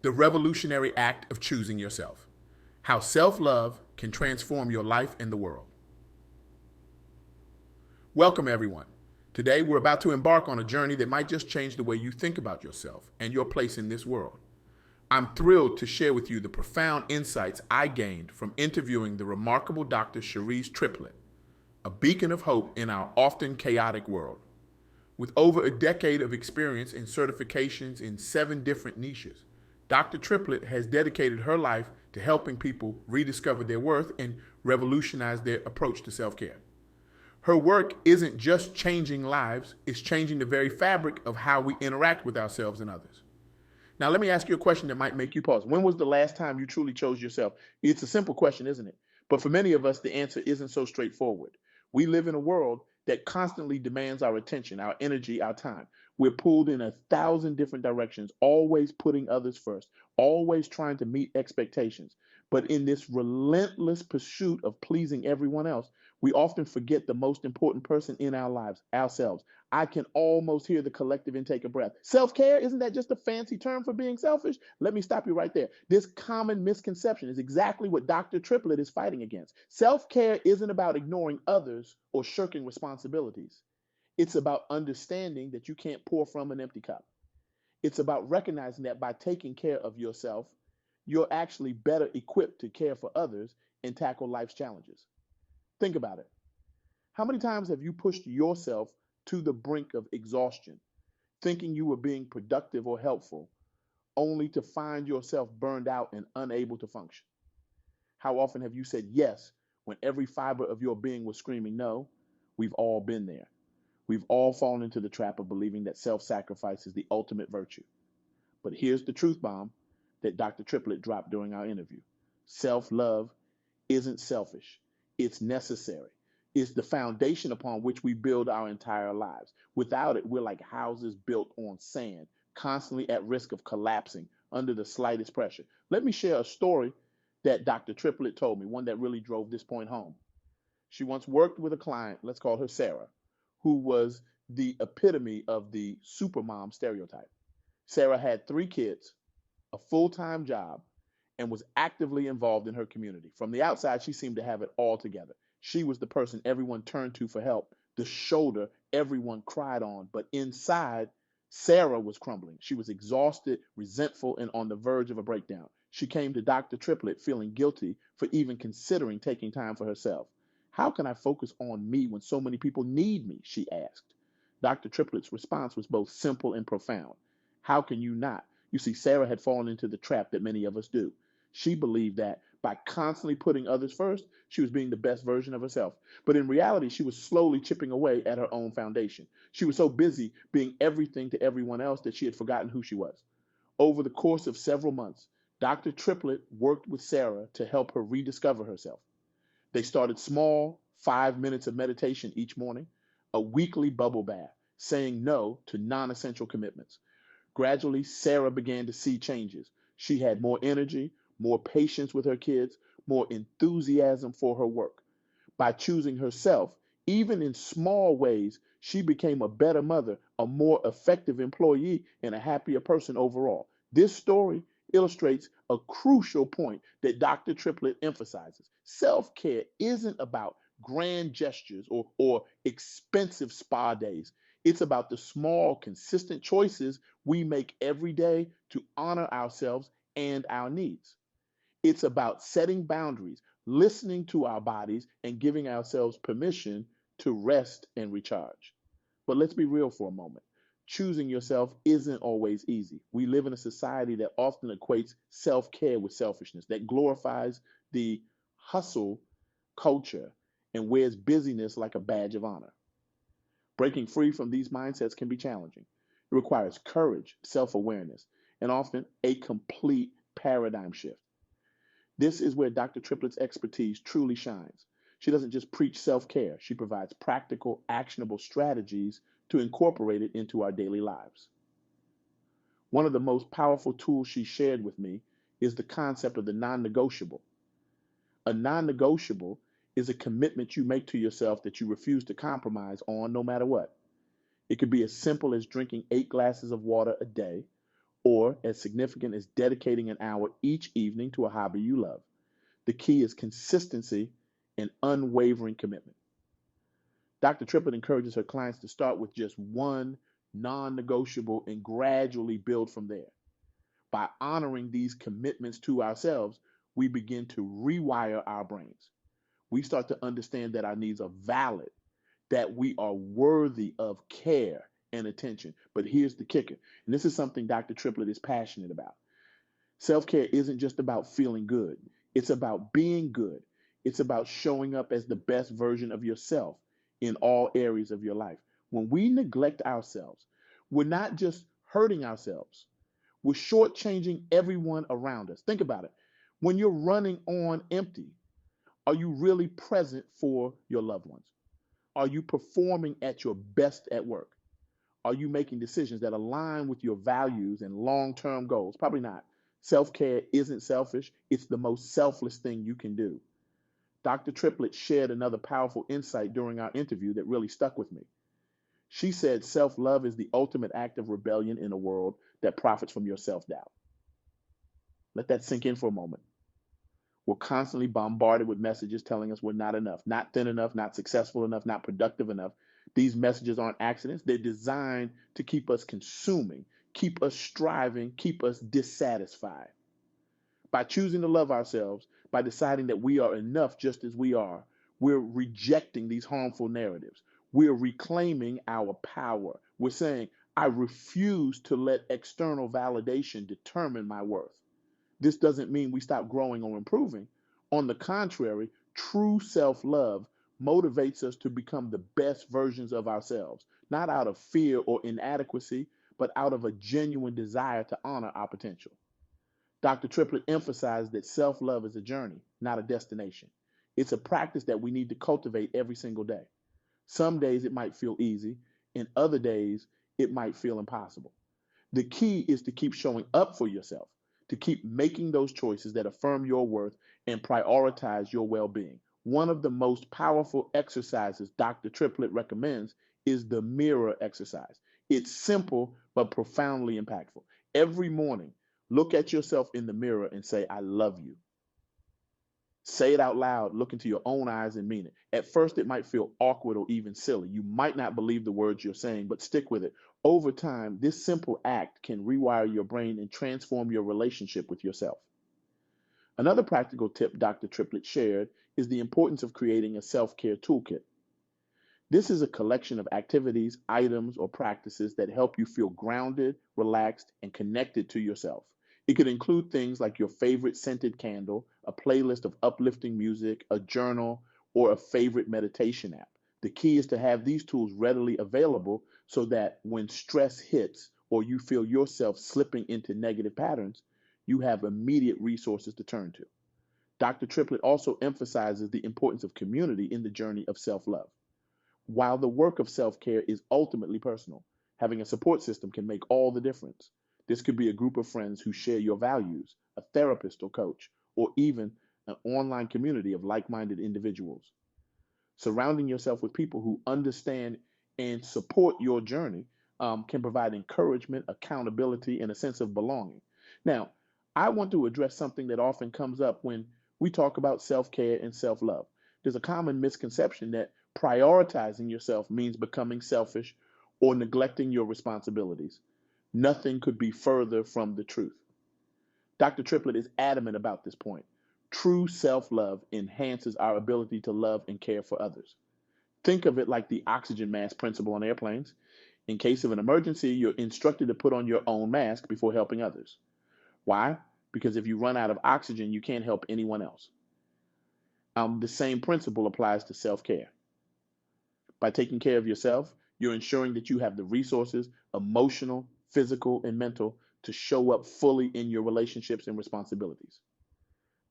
The revolutionary act of choosing yourself. How self-love can transform your life and the world. Welcome, everyone. Today, we're about to embark on a journey that might just change the way you think about yourself and your place in this world. I'm thrilled to share with you the profound insights I gained from interviewing the remarkable Dr. Sherese Triplett, a beacon of hope in our often chaotic world. With over a decade of experience and certifications in 7 different niches, Dr. Triplett has dedicated her life to helping people rediscover their worth and revolutionize their approach to self-care. Her work isn't just changing lives, it's changing the very fabric of how we interact with ourselves and others. Now, let me ask you a question that might make you pause. When was the last time you truly chose yourself? It's a simple question, isn't it? But for many of us, the answer isn't so straightforward. We live in a world that constantly demands our attention, our energy, our time. We're pulled in 1,000 different directions, always putting others first, always trying to meet expectations. But in this relentless pursuit of pleasing everyone else, we often forget the most important person in our lives, ourselves. I can almost hear the collective intake of breath. Self-care, isn't that just a fancy term for being selfish? Let me stop you right there. This common misconception is exactly what Dr. Triplett is fighting against. Self-care isn't about ignoring others or shirking responsibilities. It's about understanding that you can't pour from an empty cup. It's about recognizing that by taking care of yourself, you're actually better equipped to care for others and tackle life's challenges. Think about it. How many times have you pushed yourself to the brink of exhaustion, thinking you were being productive or helpful, only to find yourself burned out and unable to function? How often have you said yes when every fiber of your being was screaming no? We've all been there. We've all fallen into the trap of believing that self-sacrifice is the ultimate virtue. But here's the truth bomb that Dr. Triplett dropped during our interview. Self-love isn't selfish. It's necessary. It's the foundation upon which we build our entire lives. Without it, we're like houses built on sand, constantly at risk of collapsing under the slightest pressure. Let me share a story that Dr. Triplett told me, one that really drove this point home. She once worked with a client, let's call her Sarah, who was the epitome of the supermom stereotype. Sarah had 3 kids, a full-time job, and was actively involved in her community. From the outside, she seemed to have it all together. She was the person everyone turned to for help, the shoulder everyone cried on. But inside, Sarah was crumbling. She was exhausted, resentful, and on the verge of a breakdown. She came to Dr. Triplett feeling guilty for even considering taking time for herself. How can I focus on me when so many people need me? She asked. Dr. Triplett's response was both simple and profound. How can you not? You see, Sarah had fallen into the trap that many of us do. She believed that by constantly putting others first, she was being the best version of herself. But in reality, she was slowly chipping away at her own foundation. She was so busy being everything to everyone else that she had forgotten who she was. Over the course of several months, Dr. Triplett worked with Sarah to help her rediscover herself. They started small, 5 minutes of meditation each morning, a weekly bubble bath, saying no to non-essential commitments. Gradually, Sarah began to see changes. She had more energy, more patience with her kids, more enthusiasm for her work. By choosing herself, even in small ways, she became a better mother, a more effective employee, and a happier person overall. This story illustrates a crucial point that Dr. Triplett emphasizes. Self-care isn't about grand gestures or expensive spa days. It's about the small, consistent choices we make every day to honor ourselves and our needs. It's about setting boundaries, listening to our bodies, and giving ourselves permission to rest and recharge. But let's be real for a moment. Choosing yourself isn't always easy. We live in a society that often equates self-care with selfishness, that glorifies the hustle culture and wears busyness like a badge of honor. Breaking free from these mindsets can be challenging. It requires courage, self-awareness, and often a complete paradigm shift. This is where Dr. Triplett's expertise truly shines. She doesn't just preach self-care, she provides practical, actionable strategies to incorporate it into our daily lives. One of the most powerful tools she shared with me is the concept of the non-negotiable. A non-negotiable is a commitment you make to yourself that you refuse to compromise on no matter what. It could be as simple as drinking 8 glasses of water a day, or as significant as dedicating an hour each evening to a hobby you love. The key is consistency and unwavering commitment. Dr. Triplett encourages her clients to start with just one non negotiable and gradually build from there. By honoring these commitments to ourselves, we begin to rewire our brains. We start to understand that our needs are valid, that we are worthy of care and attention. But here's the kicker, and this is something Dr. Triplett is passionate about. Self-care isn't just about feeling good. It's about being good. It's about showing up as the best version of yourself in all areas of your life. When we neglect ourselves, we're not just hurting ourselves, we're shortchanging everyone around us. Think about it. When you're running on empty, are you really present for your loved ones? Are you performing at your best at work? Are you making decisions that align with your values and long term goals? Probably not. Self care isn't selfish, it's the most selfless thing you can do. Dr. Triplett shared another powerful insight during our interview that really stuck with me. She said self love is the ultimate act of rebellion in a world that profits from your self doubt. Let that sink in for a moment. We're constantly bombarded with messages telling us we're not enough, not thin enough, not successful enough, not productive enough. These messages aren't accidents. They're designed to keep us consuming, keep us striving, keep us dissatisfied. By choosing to love ourselves, by deciding that we are enough just as we are, we're rejecting these harmful narratives. We're reclaiming our power. We're saying, I refuse to let external validation determine my worth. This doesn't mean we stop growing or improving. On the contrary, true self love motivates us to become the best versions of ourselves, not out of fear or inadequacy, but out of a genuine desire to honor our potential. Dr. Triplett emphasized that self love is a journey, not a destination. It's a practice that we need to cultivate every single day. Some days it might feel easy, and other days it might feel impossible. The key is to keep showing up for yourself, to keep making those choices that affirm your worth and prioritize your well being. One of the most powerful exercises Dr. Triplett recommends is the mirror exercise. It's simple but profoundly impactful. Every morning, look at yourself in the mirror and say, I love you. Say it out loud, look into your own eyes and mean it. At first, it might feel awkward or even silly. You might not believe the words you're saying, but stick with it. Over time, this simple act can rewire your brain and transform your relationship with yourself. Another practical tip Dr. Triplett shared is the importance of creating a self-care toolkit. This is a collection of activities, items, or practices that help you feel grounded, relaxed, and connected to yourself. It could include things like your favorite scented candle, a playlist of uplifting music, a journal, or a favorite meditation app. The key is to have these tools readily available so that when stress hits or you feel yourself slipping into negative patterns, you have immediate resources to turn to. Dr. Triplett also emphasizes the importance of community in the journey of self love. While the work of self care is ultimately personal, having a support system can make all the difference. This could be a group of friends who share your values, a therapist or coach, or even an online community of like minded individuals. Surrounding yourself with people who understand and support your journey can provide encouragement, accountability, and a sense of belonging. Now, I want to address something that often comes up when we talk about self care and self love. There's a common misconception that prioritizing yourself means becoming selfish or neglecting your responsibilities. Nothing could be further from the truth. Dr. Triplett is adamant about this point. True self love enhances our ability to love and care for others. Think of it like the oxygen mask principle on airplanes. In case of an emergency, you're instructed to put on your own mask before helping others. Why? Because if you run out of oxygen, you can't help anyone else. The same principle applies to self care. By taking care of yourself, you're ensuring that you have the resources, emotional, physical, and mental, to show up fully in your relationships and responsibilities.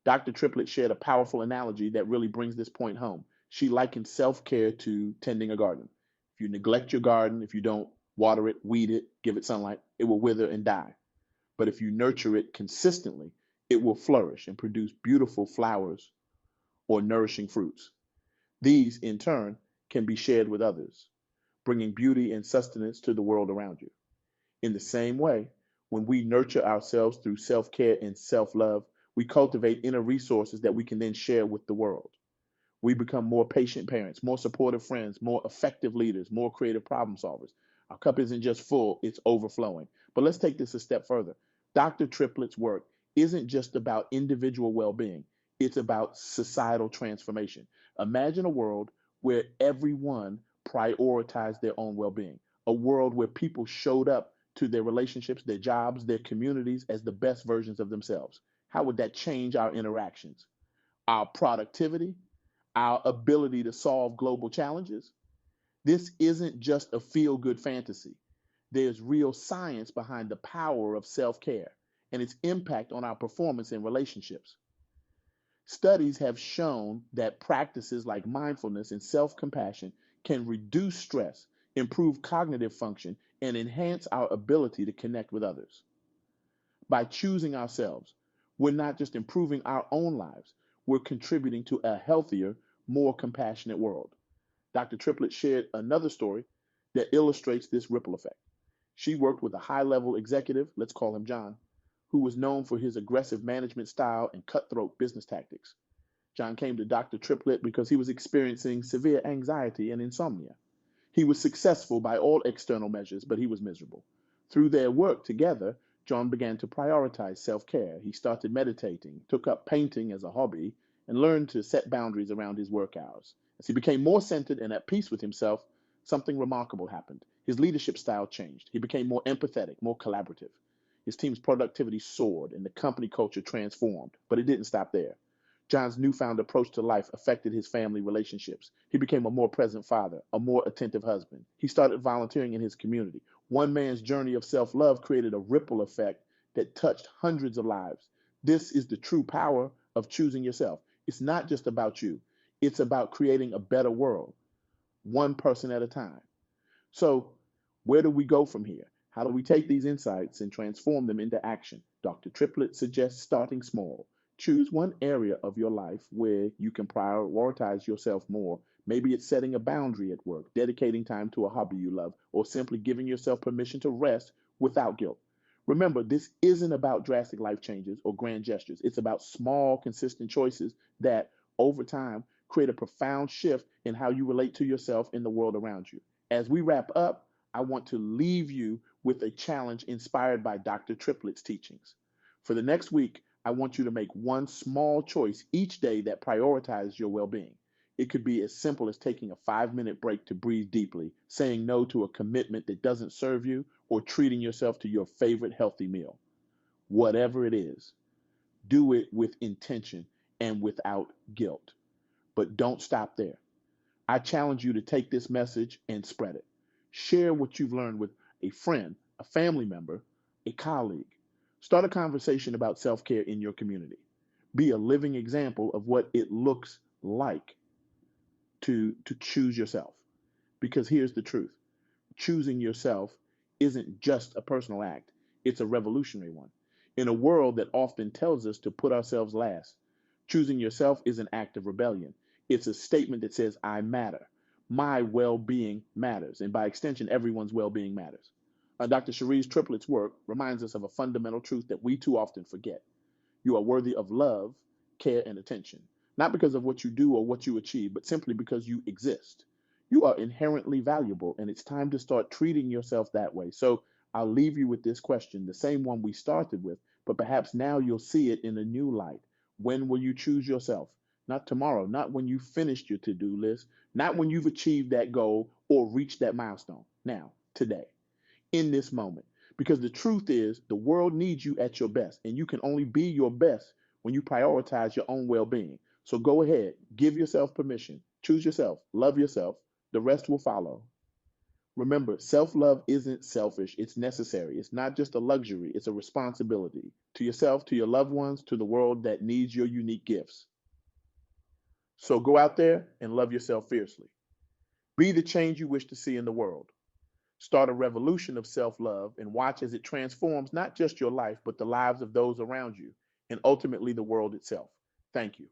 Dr. Triplett shared a powerful analogy that really brings this point home. She likened self care to tending a garden. If you neglect your garden, if you don't water it, weed it, give it sunlight, it will wither and die. But if you nurture it consistently, it will flourish and produce beautiful flowers or nourishing fruits. These, in turn, can be shared with others, bringing beauty and sustenance to the world around you. In the same way, When we nurture ourselves through self-care and self-love, we cultivate inner resources that we can then share with the world. We become more patient parents, more supportive friends, more effective leaders, more creative problem solvers. Our cup isn't just full, it's overflowing. But let's take this a step further. Dr. Triplett's work isn't just about individual well being, it's about societal transformation. Imagine a world where everyone prioritized their own well being, a world where people showed up to their relationships, their jobs, their communities as the best versions of themselves. How would that change our interactions, our productivity, our ability to solve global challenges? This isn't just a feel good fantasy. There's real science behind the power of self care and its impact on our performance in relationships. Studies have shown that practices like mindfulness and self compassion can reduce stress, improve cognitive function, and enhance our ability to connect with others. By choosing ourselves, we're not just improving our own lives, we're contributing to a healthier, more compassionate world. Dr. Triplett shared another story that illustrates this ripple effect. She worked with a high level executive, let's call him John, who was known for his aggressive management style and cutthroat business tactics. John came to Dr. Triplett because he was experiencing severe anxiety and insomnia. He was successful by all external measures, but he was miserable. Through their work together, John began to prioritize self care. He started meditating, took up painting as a hobby, and learned to set boundaries around his work hours. As he became more centered and at peace with himself, something remarkable happened. His leadership style changed. He became more empathetic, more collaborative. His team's productivity soared and the company culture transformed, but it didn't stop there. John's newfound approach to life affected his family relationships. He became a more present father, a more attentive husband. He started volunteering in his community. One man's journey of self love created a ripple effect that touched hundreds of lives. This is the true power of choosing yourself. It's not just about you, it's about creating a better world, one person at a time. So, where do we go from here? How do we take these insights and transform them into action? Dr. Triplett suggests starting small. Choose one area of your life where you can prioritize yourself more. Maybe it's setting a boundary at work, dedicating time to a hobby you love, or simply giving yourself permission to rest without guilt. Remember, this isn't about drastic life changes or grand gestures. It's about small, consistent choices that, over time, create a profound shift in how you relate to yourself and the world around you. As we wrap up, I want to leave you with a challenge inspired by Dr. Triplett's teachings. For the next week, I want you to make one small choice each day that prioritizes your well being. It could be as simple as taking a 5-minute break to breathe deeply, saying no to a commitment that doesn't serve you, or treating yourself to your favorite healthy meal. Whatever it is, do it with intention and without guilt. But don't stop there. I challenge you to take this message and spread it. Share what you've learned with a friend, a family member, a colleague. Start a conversation about self care in your community. Be a living example of what it looks like to choose yourself. Because here's the truth: choosing yourself isn't just a personal act, it's a revolutionary one. In a world that often tells us to put ourselves last, choosing yourself is an act of rebellion. It's a statement that says, I matter. My well being matters. And by extension, everyone's well being matters. Dr. Sherese Triplett's work reminds us of a fundamental truth that we too often forget. You are worthy of love, care, and attention, not because of what you do or what you achieve, but simply because you exist. You are inherently valuable, and it's time to start treating yourself that way. So I'll leave you with this question, the same one we started with, but perhaps now you'll see it in a new light. When will you choose yourself? Not tomorrow, not when you finished your to do list, not when you've achieved that goal or reached that milestone. Now, today, in this moment. Because the truth is, the world needs you at your best, and you can only be your best when you prioritize your own well being. So go ahead, give yourself permission, choose yourself, love yourself. The rest will follow. Remember, self love isn't selfish, it's necessary. It's not just a luxury, it's a responsibility to yourself, to your loved ones, to the world that needs your unique gifts. So go out there and love yourself fiercely. Be the change you wish to see in the world. Start a revolution of self love and watch as it transforms not just your life, but the lives of those around you and ultimately the world itself. Thank you.